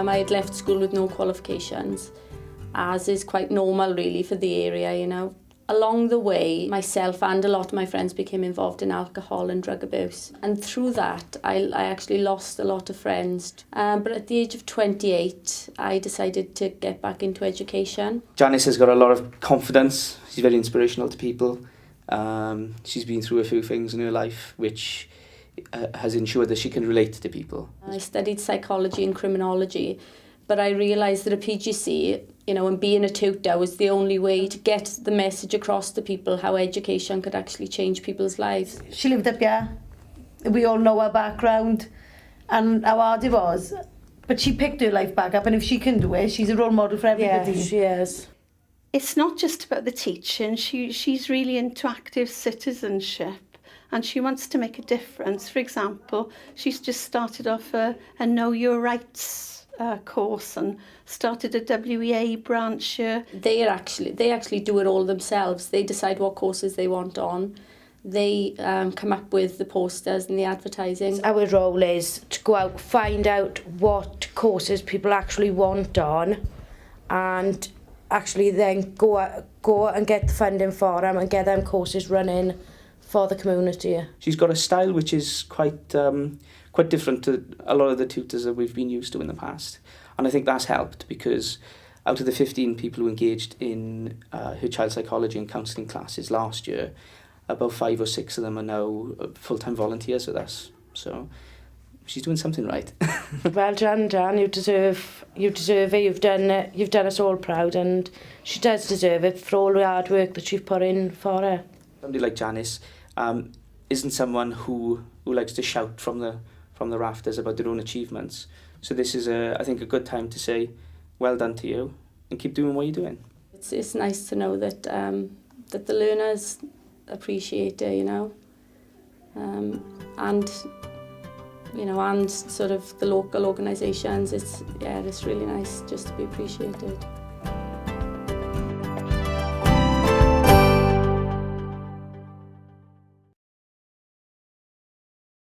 I had left school with no qualifications, as is quite normal really for the area, you know. Along the way, myself and a lot of my friends became involved in alcohol and drug abuse. And through that, I actually lost a lot of friends. But at the age of 28, I decided to get back into education. Janis has got a lot of confidence. She's very inspirational to people. She's been through a few things in her life which has ensured that she can relate to people. I studied psychology and criminology, but I realised that a PGC, you know, and being a tutor was the only way to get the message across to people how education could actually change people's lives. She lived up here. We all know her background and how hard it was. But she picked her life back up, and if she can do it, she's a role model for everybody. Yeah, she is. It's not just about the teaching. She's really into active citizenship, and she wants to make a difference. For example, she's just started off a Know Your Rights course and started a WEA branch here. They actually do it all themselves. They decide what courses they want on. They come up with the posters and the advertising. Our role is to go out, find out what courses people actually want on, and actually then go and get the funding for them and get them courses running for the community. She's got a style which is quite different to a lot of the tutors that we've been used to in the past. And I think that's helped, because out of the 15 people who engaged in her child psychology and counselling classes last year, about 5 or 6 of them are now full-time volunteers with us. So she's doing something right. Well done, Jan. You deserve it. You've done us all proud, and she does deserve it for all the hard work that you've put in for her. Somebody like Janis isn't someone who likes to shout from the rafters about their own achievements. So this is, I think, a good time to say, well done to you, and keep doing what you're doing. It's nice to know that that the learners appreciate it, you know, and you know, and sort of the local organisations. It's really nice just to be appreciated.